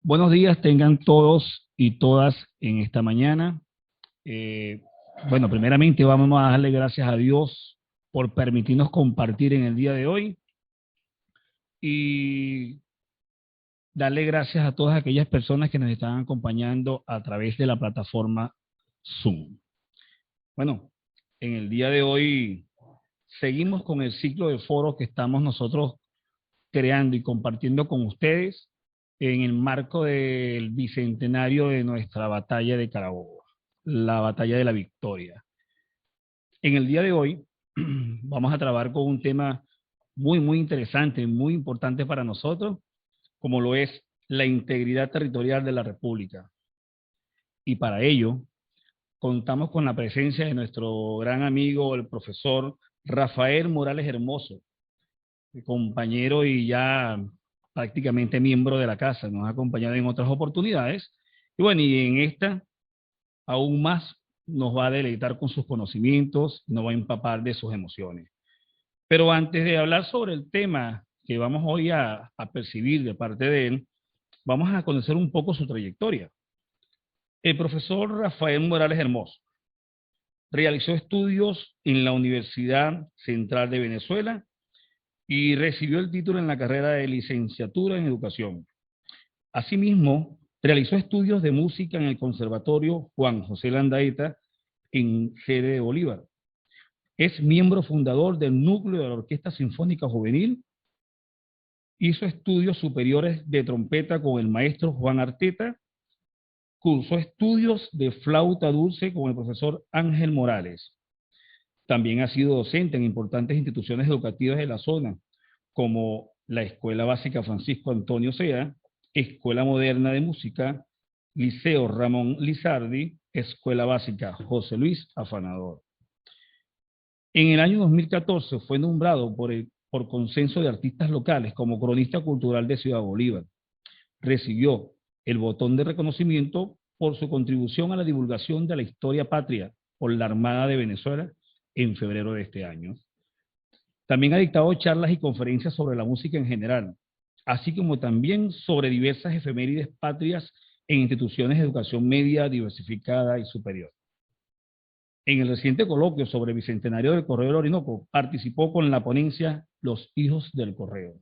Buenos días tengan todos y todas en esta mañana. Bueno, primeramente vamos a darle gracias a Dios por permitirnos compartir en el día de hoy y darle gracias a todas aquellas personas que nos están acompañando a través de la plataforma Zoom. Bueno, en el día de hoy seguimos con el ciclo de foros que estamos nosotros creando y compartiendo con ustedes en el marco del bicentenario de nuestra batalla de Carabobo, la batalla de la victoria. En el día de hoy vamos a trabajar con un tema muy interesante, muy importante para nosotros, como lo es la integridad territorial de la República. Y para ello contamos con la presencia de nuestro gran amigo, el profesor Rafael Morales Hermoso, compañero y ya prácticamente miembro de la casa, nos ha acompañado en otras oportunidades, y bueno, y en esta aún más nos va a deleitar con sus conocimientos, nos va a empapar de sus emociones. Pero antes de hablar sobre el tema que vamos hoy a percibir de parte de él, vamos a conocer un poco su trayectoria. El profesor Rafael Morales Hermoso realizó estudios en la Universidad Central de Venezuela y recibió el título en la carrera de licenciatura en educación. Asimismo, realizó estudios de música en el Conservatorio Juan José Landaeta en sede de Bolívar. Es miembro fundador del núcleo de la Orquesta Sinfónica Juvenil. Hizo estudios superiores de trompeta con el maestro Juan Arteta. Cursó estudios de flauta dulce con el profesor Ángel Morales. También ha sido docente en importantes instituciones educativas de la zona, como la Escuela Básica Francisco Antonio Sea, Escuela Moderna de Música, Liceo Ramón Lizardi, Escuela Básica José Luis Afanador. En el año 2014 fue nombrado por consenso de artistas locales como cronista cultural de Ciudad Bolívar. Recibió el botón de reconocimiento por su contribución a la divulgación de la historia patria por la Armada de Venezuela en febrero de este año. También ha dictado charlas y conferencias sobre la música en general, así como también sobre diversas efemérides patrias en instituciones de educación media, diversificada y superior. En el reciente coloquio sobre el Bicentenario del Correo del Orinoco, participó con la ponencia Los Hijos del Correo.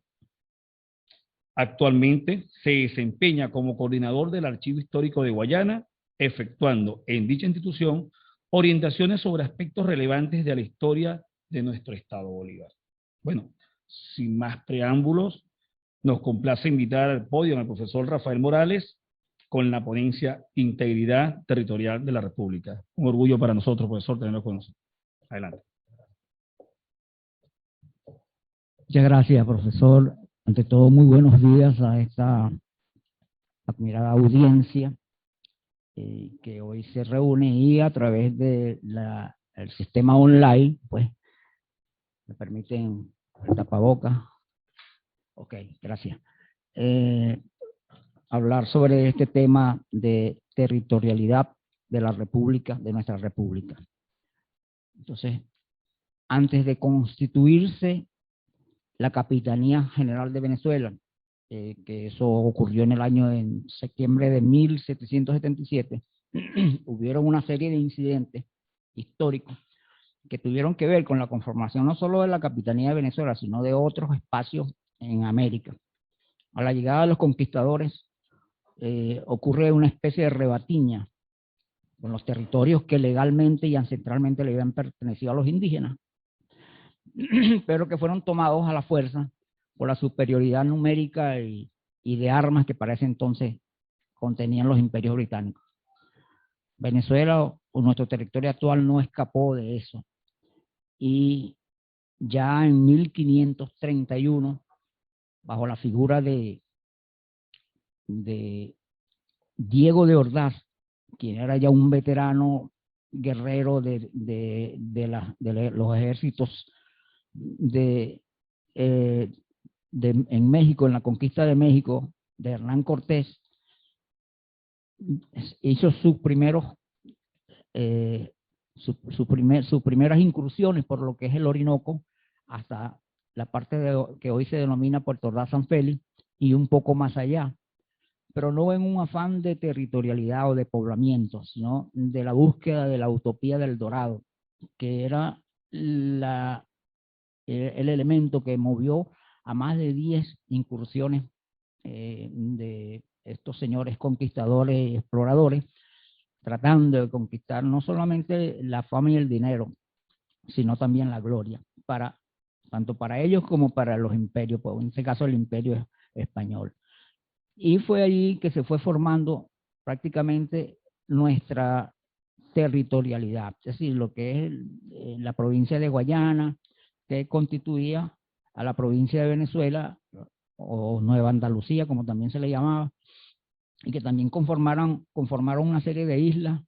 Actualmente se desempeña como coordinador del Archivo Histórico de Guayana, efectuando en dicha institución orientaciones sobre aspectos relevantes de la historia de nuestro Estado Bolívar. Bueno, sin más preámbulos, nos complace invitar al podio al profesor Rafael Morales con la ponencia Integridad Territorial de la República. Un orgullo para nosotros, profesor, tenerlo con nosotros. Adelante. Muchas gracias, profesor. Ante todo, muy buenos días a esta admirada audiencia que hoy se reúne y a través de el sistema online, pues, me permiten el tapabocas. Ok, gracias. Hablar sobre este tema de territorialidad de la República, de nuestra República. Entonces, antes de constituirse la Capitanía General de Venezuela, que eso ocurrió en septiembre de 1777, hubieron una serie de incidentes históricos que tuvieron que ver con la conformación no solo de la Capitanía de Venezuela, sino de otros espacios en América. A la llegada de los conquistadores ocurre una especie de rebatiña con los territorios que legalmente y ancestralmente le habían pertenecido a los indígenas, pero que fueron tomados a la fuerza por la superioridad numérica y de armas que para ese entonces contenían los imperios británicos. Venezuela, o nuestro territorio actual, no escapó de eso. Y ya en 1531, bajo la figura de Diego de Ordaz, quien era ya un veterano guerrero de los ejércitos en México, en la conquista de México, de Hernán Cortés, hizo sus primeras incursiones por lo que es el Orinoco, hasta la parte que hoy se denomina Puerto Ordaz San Félix, y un poco más allá, pero no en un afán de territorialidad o de poblamiento, sino de la búsqueda de la utopía del Dorado, que era el elemento que movió a más de 10 incursiones de estos señores conquistadores y exploradores, tratando de conquistar no solamente la fama y el dinero, sino también la gloria, tanto para ellos como para los imperios, pues en este caso el imperio español. Y fue allí que se fue formando prácticamente nuestra territorialidad, es decir, lo que es la provincia de Guayana, que constituía a la provincia de Venezuela, o Nueva Andalucía, como también se le llamaba, y que también conformaron una serie de islas,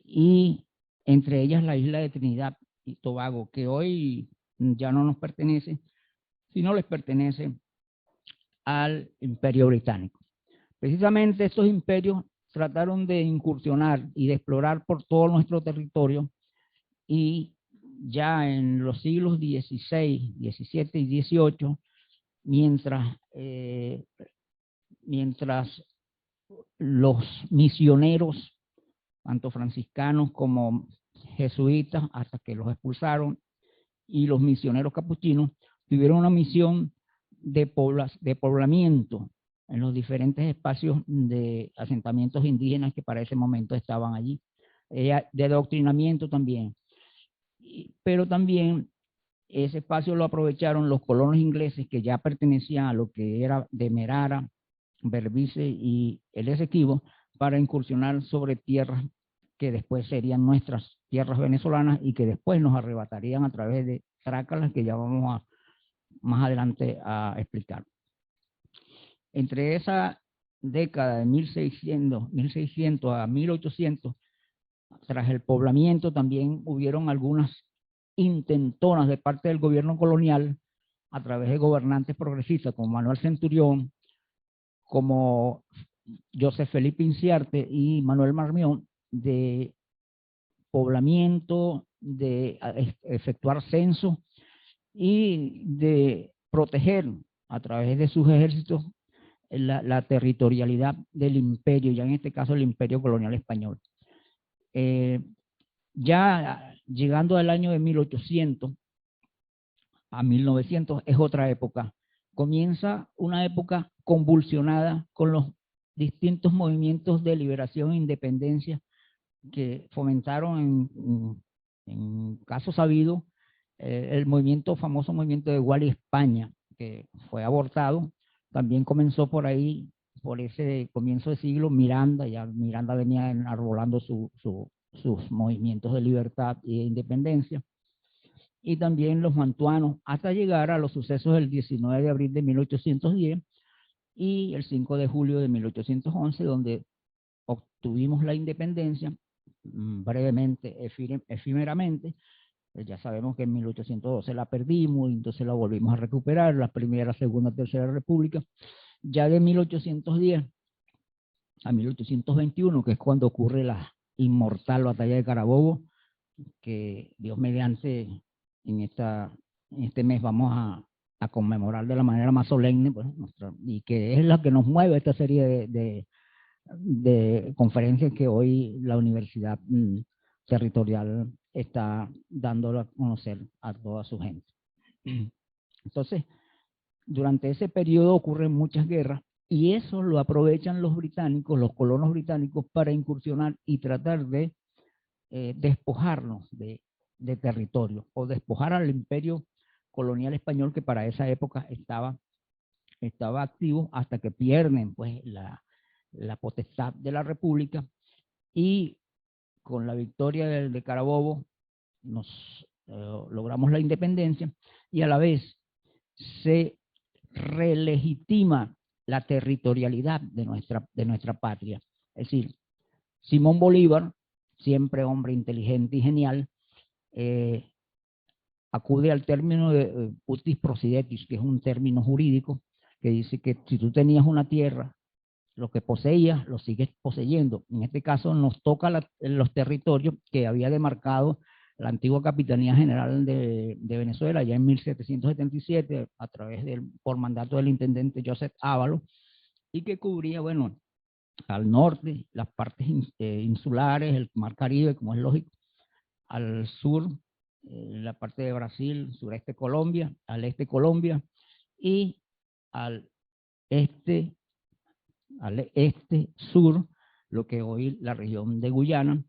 y entre ellas la isla de Trinidad y Tobago, que hoy ya no nos pertenece, sino les pertenece al Imperio Británico. Precisamente estos imperios trataron de incursionar y de explorar por todo nuestro territorio, y ya en los siglos XVI, XVII y XVIII, mientras los misioneros, tanto franciscanos como jesuitas, hasta que los expulsaron, y los misioneros capuchinos tuvieron una misión de poblamiento en los diferentes espacios de asentamientos indígenas que para ese momento estaban allí, de adoctrinamiento también. Pero también ese espacio lo aprovecharon los colonos ingleses, que ya pertenecían a lo que era Demerara, Berbice y el Esequibo, para incursionar sobre tierras que después serían nuestras tierras venezolanas y que después nos arrebatarían a través de trácalas, que ya vamos más adelante a explicar. Entre esa década de 1600 a 1800, tras el poblamiento, también hubieron algunas intentonas de parte del gobierno colonial, a través de gobernantes progresistas como Manuel Centurión, como José Felipe Inciarte y Manuel Marmión, de poblamiento, de efectuar censo y de proteger a través de sus ejércitos la territorialidad del imperio, ya en este caso el imperio colonial español. Ya llegando al año de 1800 a 1900 es otra época. Comienza una época convulsionada con los distintos movimientos de liberación e independencia que fomentaron en caso sabido el famoso movimiento de Guali España, que fue abortado. También comenzó por ahí, por ese comienzo de siglo, Miranda venía enarbolando sus movimientos de libertad y de independencia, y también los mantuanos, hasta llegar a los sucesos del 19 de abril de 1810 y el 5 de julio de 1811, donde obtuvimos la independencia, brevemente, efímeramente. Ya sabemos que en 1812 la perdimos, y entonces la volvimos a recuperar, la primera, segunda, tercera república. Ya de 1810 a 1821, que es cuando ocurre la inmortal batalla de Carabobo, que Dios mediante en este mes vamos a conmemorar de la manera más solemne, pues, y que es la que nos mueve esta serie de conferencias que hoy la Universidad Territorial está dándolo a conocer a toda su gente. Entonces, durante ese periodo ocurren muchas guerras, y eso lo aprovechan los británicos, los colonos británicos, para incursionar y tratar de despojarnos de territorio, o despojar al imperio colonial español, que para esa época estaba activo, hasta que pierden pues la potestad de la república, y con la victoria de Carabobo logramos la independencia, y a la vez se relegitima la territorialidad de nuestra patria. Es decir, Simón Bolívar, siempre hombre inteligente y genial, acude al término de utis procedetis, que es un término jurídico que dice que si tú tenías una tierra, lo que poseías, lo sigues poseyendo. En este caso nos toca los territorios que había demarcado la antigua Capitanía General de Venezuela, ya en 1777, por mandato del intendente Joseph Ávalos, y que cubría, bueno, al norte, las partes insulares, el mar Caribe, como es lógico, al sur, la parte de Brasil, sureste Colombia, al este Colombia, y al este sur, lo que hoy la región de Guyana,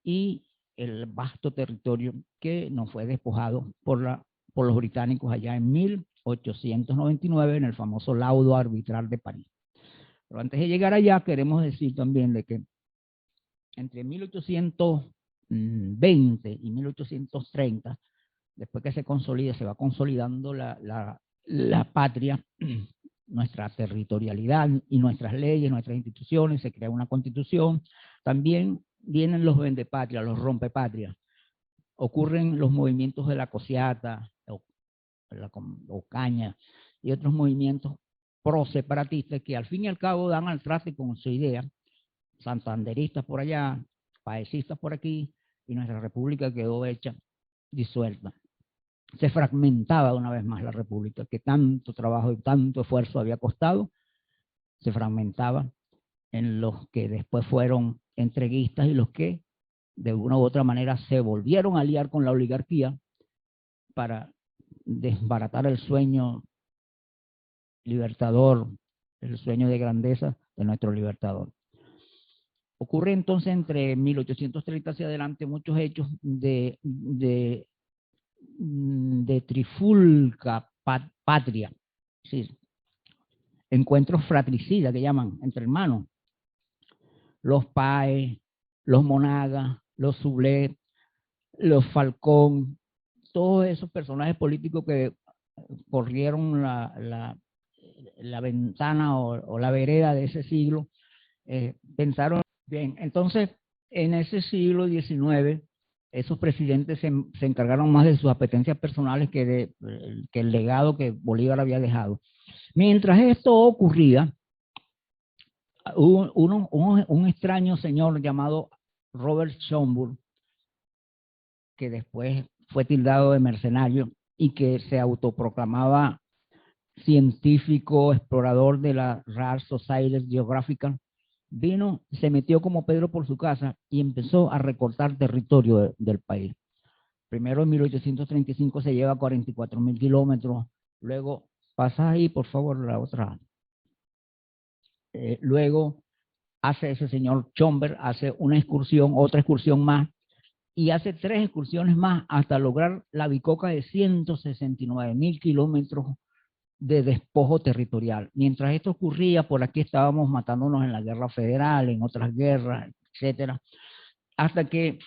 y el vasto territorio que nos fue despojado por los británicos allá en 1899 en el famoso laudo arbitral de París. Pero antes de llegar allá, queremos decir también de que entre 1820 y 1830, después que se va consolidando la patria, nuestra territorialidad y nuestras leyes, nuestras instituciones, se crea una constitución, también vienen los vendepatrias, los rompepatrias, ocurren los movimientos de la Cociata, o Caña, y otros movimientos pro-separatistas que al fin y al cabo dan al traste con su idea, santanderistas por allá, paecistas por aquí, y nuestra república quedó hecha disuelta. Se fragmentaba una vez más la república, que tanto trabajo y tanto esfuerzo había costado, se fragmentaba en los que después fueron entreguistas y los que de una u otra manera se volvieron a aliar con la oligarquía para desbaratar el sueño libertador, el sueño de grandeza de nuestro libertador. Ocurre entonces entre 1830 hacia adelante muchos hechos de trifulca patria, ¿sí? Encuentros fratricidas que llaman entre hermanos, los Páez, los Monagas, los Sublet, los Falcón, todos esos personajes políticos que corrieron la ventana o la vereda de ese siglo, pensaron bien. Entonces, en ese siglo XIX, esos presidentes se encargaron más de sus apetencias personales que el legado que Bolívar había dejado. Mientras esto ocurría, un extraño señor llamado Robert Schomburg, que después fue tildado de mercenario y que se autoproclamaba científico, explorador de la Royal Society Geographical, vino, se metió como Pedro por su casa y empezó a recortar territorio del país. Primero en 1835 se lleva 44.000 kilómetros, luego, pasa ahí por favor la otra. Luego hace ese señor Schomburg, hace una excursión, otra excursión más, y hace 3 excursiones más hasta lograr la bicoca de 169.000 kilómetros de despojo territorial. Mientras esto ocurría, por aquí estábamos matándonos en la guerra federal, en otras guerras, etcétera, hasta que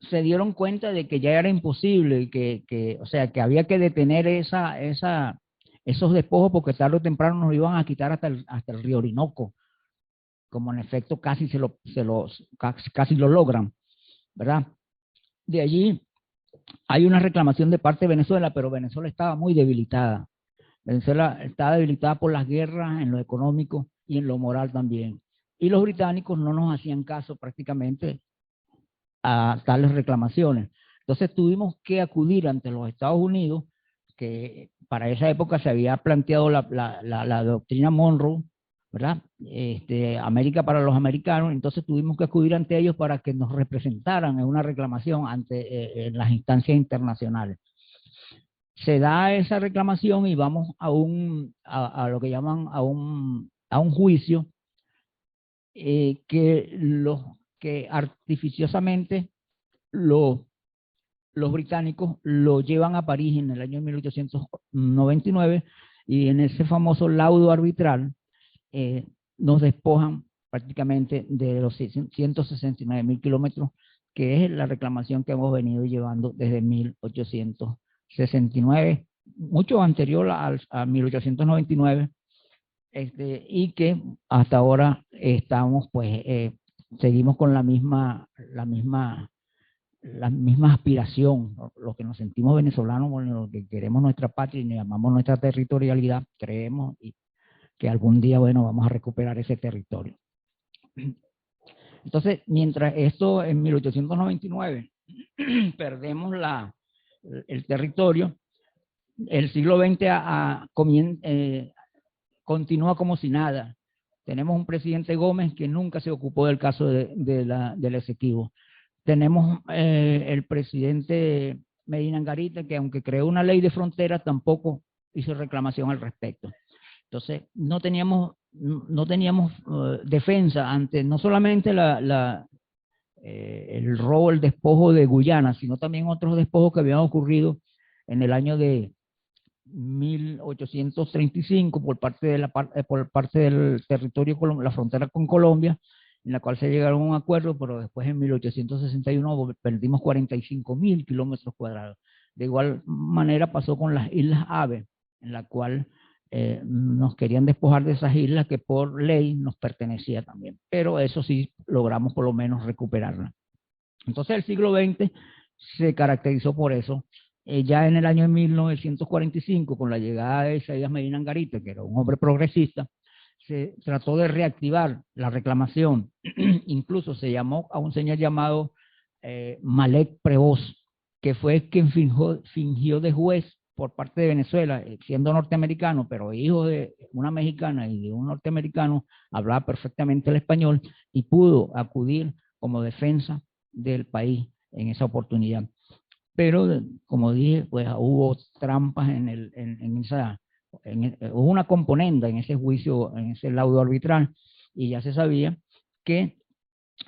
se dieron cuenta de que ya era imposible, o sea, que había que detener esos despojos porque tarde o temprano nos iban a quitar hasta el río Orinoco, como en efecto casi lo logran, ¿verdad? De allí hay una reclamación de parte de Venezuela, pero Venezuela estaba muy debilitada. Venezuela estaba debilitada por las guerras en lo económico y en lo moral también. Y los británicos no nos hacían caso prácticamente a tales reclamaciones. Entonces tuvimos que acudir ante los Estados Unidos, que para esa época se había planteado la doctrina Monroe, ¿verdad? América para los americanos. Entonces tuvimos que acudir ante ellos para que nos representaran en una reclamación en las instancias internacionales. Se da esa reclamación y vamos a lo que llaman a un juicio que artificiosamente los británicos lo llevan a París en el año 1899 y en ese famoso laudo arbitral nos despojan prácticamente de los 169.000 kilómetros, que es la reclamación que hemos venido llevando desde 1869, mucho anterior a 1899, y que hasta ahora estamos pues seguimos con la misma aspiración, los que nos sentimos venezolanos, bueno, los que queremos nuestra patria y nos llamamos nuestra territorialidad, creemos que algún día, bueno, vamos a recuperar ese territorio. Entonces, mientras esto en 1899 perdemos el territorio, el siglo XX continúa como si nada. Tenemos un presidente Gómez que nunca se ocupó del caso del Esequibo. Tenemos el presidente Medina Angarita, que aunque creó una ley de fronteras, tampoco hizo reclamación al respecto. Entonces, no teníamos defensa ante no solamente el robo, el despojo de Guyana, sino también otros despojos que habían ocurrido en el año de 1835 por parte del territorio, la frontera con Colombia, en la cual se llegaron a un acuerdo, pero después en 1861 perdimos 45.000 kilómetros cuadrados. De igual manera pasó con las Islas Aves, en la cual nos querían despojar de esas islas que por ley nos pertenecía también, pero eso sí logramos por lo menos recuperarla. Entonces el siglo XX se caracterizó por eso. Ya en el año 1945, con la llegada de Isaías Medina Angarita, que era un hombre progresista, se trató de reactivar la reclamación. Incluso se llamó a un señor llamado Malek Prevost, que fue quien fingió de juez por parte de Venezuela, siendo norteamericano, pero hijo de una mexicana y de un norteamericano, hablaba perfectamente el español y pudo acudir como defensa del país en esa oportunidad. Pero, como dije, pues hubo trampas hubo una componenda en ese juicio, en ese laudo arbitral, y ya se sabía que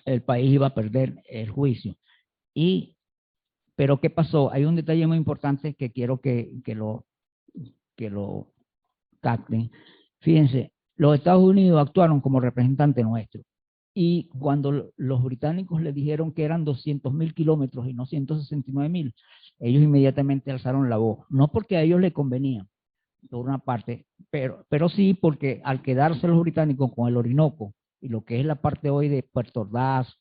el país iba a perder el juicio. Pero ¿qué pasó? Hay un detalle muy importante que quiero que lo capten. Fíjense, los Estados Unidos actuaron como representante nuestro. Y cuando los británicos le dijeron que eran 200.000 kilómetros y no 169.000, ellos inmediatamente alzaron la voz. No porque a ellos les convenía, por una parte, pero sí porque al quedarse los británicos con el Orinoco y lo que es la parte hoy de Puerto Ordaz,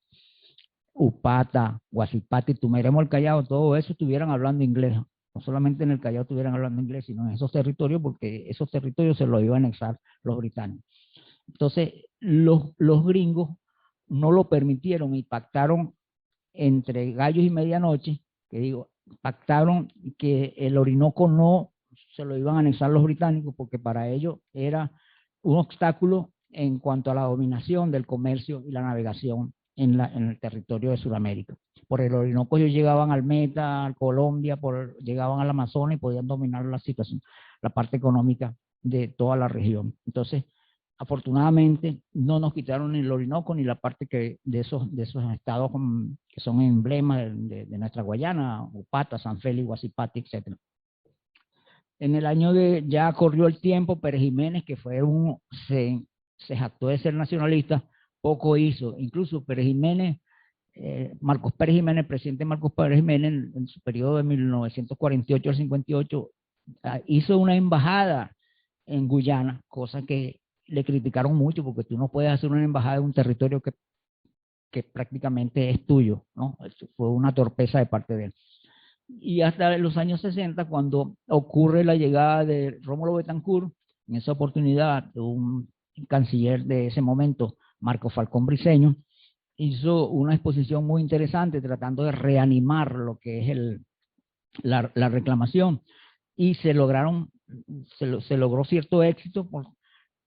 Upata, Guasipati, Tumeremo, el Callao, todo eso estuvieran hablando inglés. No solamente en el Callao estuvieran hablando inglés, sino en esos territorios, porque esos territorios se los iban a anexar los británicos. Entonces, los gringos no lo permitieron y pactaron entre gallos y medianoche, que digo, pactaron que el Orinoco no se lo iban a anexar los británicos, porque para ellos era un obstáculo en cuanto a la dominación del comercio y la navegación en el territorio de Sudamérica. Por el Orinoco ellos llegaban al Meta, a Colombia, llegaban al Amazonas y podían dominar la situación, la parte económica de toda la región. Entonces, afortunadamente no nos quitaron ni el Orinoco ni la parte de esos estados que son emblemas de nuestra Guayana, Upata, San Félix, Guasipati, etc. En el año ya corrió el tiempo, Pérez Jiménez, que fue se jactó de ser nacionalista, poco hizo. Incluso Pérez Jiménez, Marcos Pérez Jiménez, el presidente Marcos Pérez Jiménez, en su periodo de 1948 al 58, hizo una embajada en Guyana, cosa que le criticaron mucho, porque tú no puedes hacer una embajada en un territorio que prácticamente es tuyo, ¿no? Eso fue una torpeza de parte de él. Y hasta los años 60, cuando ocurre la llegada de Rómulo Betancourt, en esa oportunidad, un canciller de ese momento, Marco Falcón Briceño, hizo una exposición muy interesante tratando de reanimar lo que es la reclamación, y se logró cierto éxito,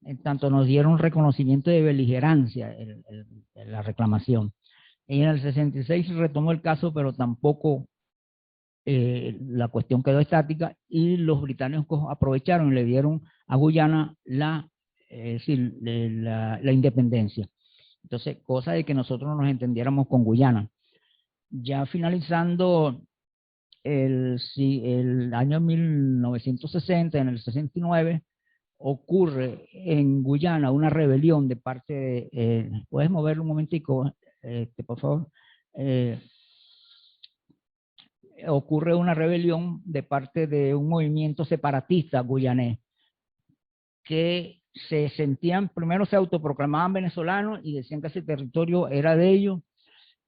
en tanto nos dieron reconocimiento de beligerancia la reclamación. Y en el 66 retomó el caso, pero tampoco la cuestión quedó estática, y los británicos aprovecharon y le dieron a Guyana la independencia. Entonces, cosa de que nosotros nos entendiéramos con Guyana. Ya finalizando el año 1960, en el 69, ocurre en Guyana una rebelión de parte de... ¿puedes moverlo un momentico, por favor? Ocurre una rebelión de parte de un movimiento separatista guyanés que se sentían, primero se autoproclamaban venezolanos y decían que ese territorio era de ellos,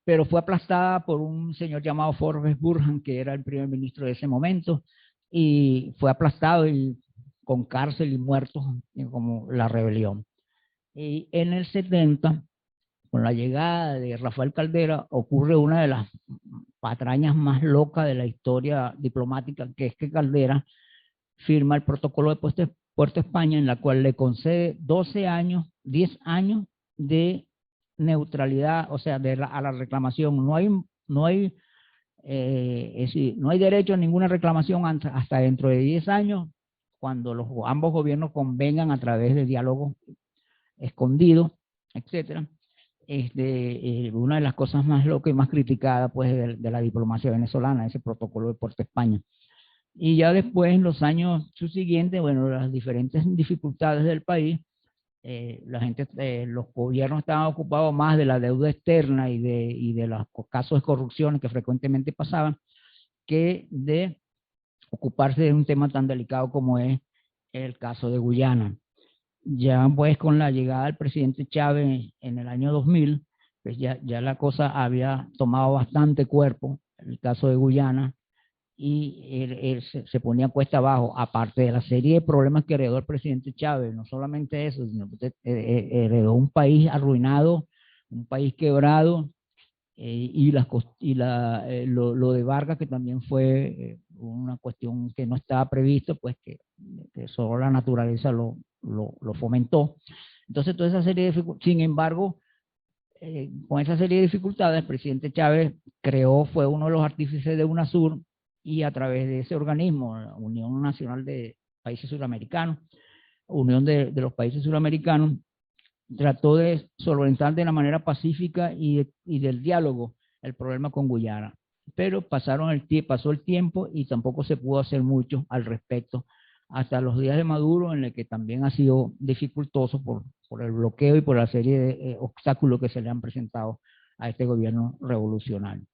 pero fue aplastada por un señor llamado Forbes Burhan, que era el primer ministro de ese momento, y fue aplastado y con cárcel y muertos, como la rebelión. Y en el 70, con la llegada de Rafael Caldera, ocurre una de las patrañas más locas de la historia diplomática, que es que Caldera firma el protocolo de Puerto España, en la cual le concede 12 años, 10 años de neutralidad, o sea, a la reclamación. No hay derecho a ninguna reclamación hasta dentro de 10 años, cuando ambos gobiernos convengan a través de diálogos escondidos, etcétera. Una de las cosas más locas y más criticadas, pues, de la diplomacia venezolana, ese protocolo de Puerto España. Y ya después, en los años subsiguientes, bueno, las diferentes dificultades del país, los gobiernos estaban ocupados más de la deuda externa y de los casos de corrupción que frecuentemente pasaban, que de ocuparse de un tema tan delicado como es el caso de Guyana. Ya pues con la llegada del presidente Chávez en el año 2000, pues ya la cosa había tomado bastante cuerpo, el caso de Guyana, y él se ponía cuesta abajo, aparte de la serie de problemas que heredó el presidente Chávez. No solamente eso, sino que heredó un país arruinado, un país quebrado, lo de Vargas, que también fue una cuestión que no estaba previsto, pues que solo la naturaleza lo fomentó. Entonces, toda esa serie de dificultades, sin embargo, con esa serie de dificultades, el presidente Chávez fue uno de los artífices de UNASUR, y a través de ese organismo, la Unión Nacional de Países Suramericanos, Unión de los Países Suramericanos, trató de solventar de la manera pacífica y del diálogo el problema con Guyana. Pero pasó el tiempo y tampoco se pudo hacer mucho al respecto, hasta los días de Maduro, en el que también ha sido dificultoso por el bloqueo y por la serie de obstáculos que se le han presentado a este gobierno revolucionario.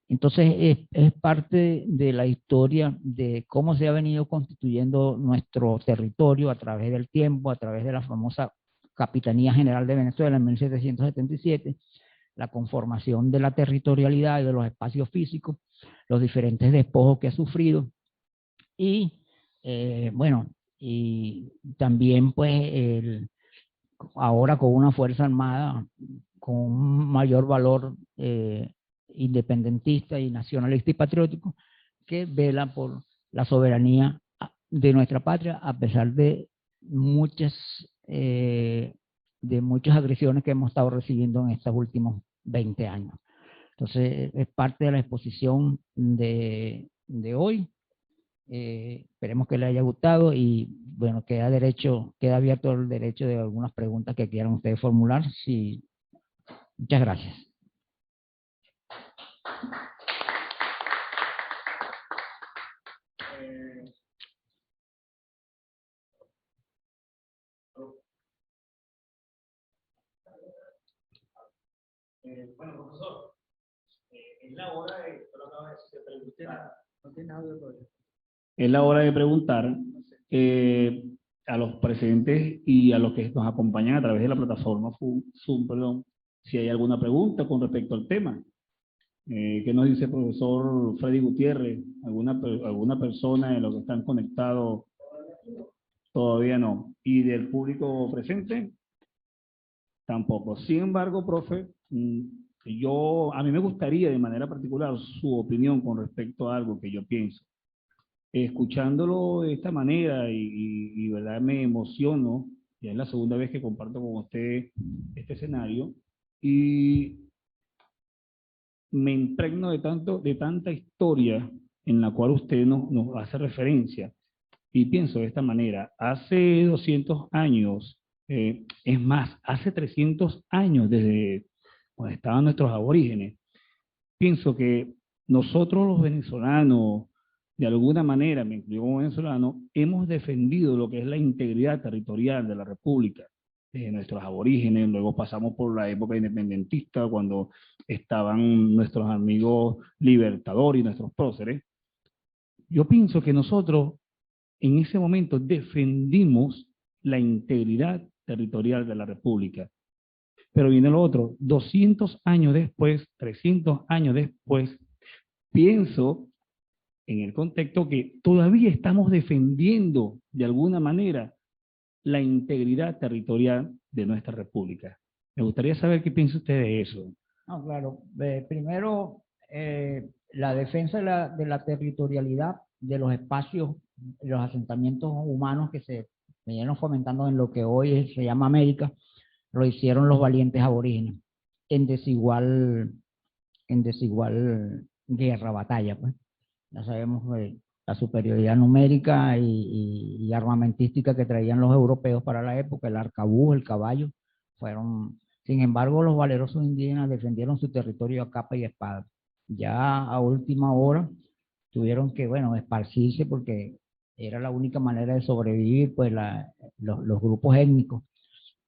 Entonces, es parte de la historia de cómo se ha venido constituyendo nuestro territorio a través del tiempo, a través de la famosa Capitanía General de Venezuela en 1777, la conformación de la territorialidad y de los espacios físicos, los diferentes despojos que ha sufrido, y bueno, y también pues ahora con una Fuerza Armada con un mayor valor independentista y nacionalista y patriótico, que vela por la soberanía de nuestra patria, a pesar de muchas agresiones que hemos estado recibiendo en estos últimos 20 años. Entonces, es parte de la exposición de hoy. Esperemos que les haya gustado y, bueno, queda abierto el derecho de algunas preguntas que quieran ustedes formular. Sí. Muchas gracias. Bueno, profesor, es la hora de, preguntar. No tiene audio todavía. Es la hora de preguntar a los presentes y a los que nos acompañan a través de la plataforma Zoom, si hay alguna pregunta con respecto al tema. ¿Qué nos dice el profesor Freddy Gutiérrez? ¿Alguna persona de los que están conectados? Todavía no. ¿Y del público presente? Tampoco. Sin embargo, profe, a mí me gustaría de manera particular su opinión con respecto a algo que yo pienso. Escuchándolo de esta manera y verdad me emociono, ya es la segunda vez que comparto con usted este escenario, y me impregno de tanta historia en la cual usted nos hace referencia, y pienso de esta manera: hace 200 años, es más, hace 300 años, desde cuando estaban nuestros aborígenes, pienso que nosotros los venezolanos, de alguna manera, me incluyo como venezolano, hemos defendido lo que es la integridad territorial de la República, de nuestros aborígenes. Luego pasamos por la época independentista, cuando estaban nuestros amigos libertadores y nuestros próceres. Yo pienso que nosotros en ese momento defendimos la integridad territorial de la República. Pero viene lo otro, 200 años después, 300 años después, pienso en el contexto que todavía estamos defendiendo de alguna manera la integridad territorial de nuestra República. Me gustaría saber qué piensa usted de eso. No, claro. Primero, la defensa de la territorialidad de los espacios, los asentamientos humanos que se vinieron fomentando en lo que hoy se llama América, lo hicieron los valientes aborígenes en desigual guerra, batalla, pues. Ya sabemos la superioridad numérica y armamentística que traían los europeos para la época, el arcabuz, el caballo, fueron. Sin embargo, los valerosos indígenas defendieron su territorio a capa y espada. Ya a última hora tuvieron que, bueno, esparcirse porque era la única manera de sobrevivir, pues los grupos étnicos.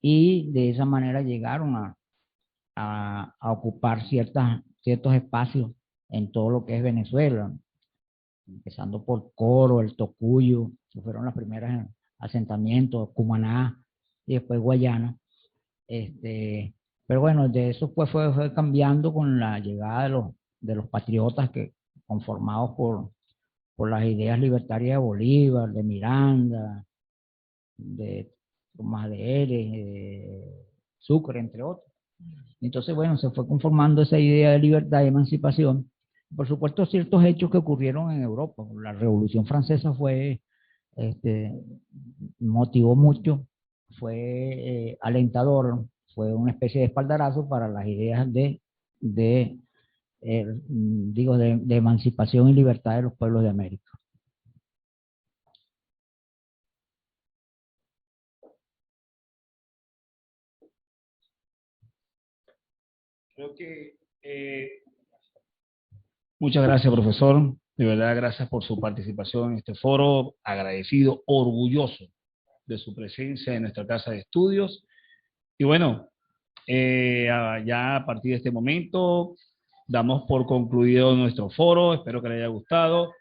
Y de esa manera llegaron a ocupar ciertos espacios en todo lo que es Venezuela, empezando por Coro, el Tocuyo, que fueron los primeros asentamientos, Cumaná y después Guayana. Pero bueno, de eso pues fue cambiando con la llegada de los patriotas que conformados por las ideas libertarias de Bolívar, de Miranda, de Tomás de Eres, Sucre, entre otros. Entonces, bueno, se fue conformando esa idea de libertad y emancipación. Por supuesto, ciertos hechos que ocurrieron en Europa. La Revolución Francesa motivó mucho, fue alentador, fue una especie de espaldarazo para las ideas de emancipación y libertad de los pueblos de América. Creo que muchas gracias, profesor. De verdad, gracias por su participación en este foro. Agradecido, orgulloso de su presencia en nuestra casa de estudios. Y bueno, ya a partir de este momento damos por concluido nuestro foro. Espero que les haya gustado.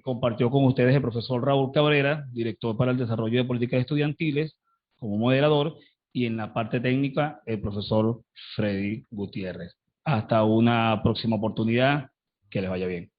Compartió con ustedes el profesor Raúl Cabrera, director para el desarrollo de políticas estudiantiles, como moderador, y en la parte técnica el profesor Freddy Gutiérrez. Hasta una próxima oportunidad. Que les vaya bien.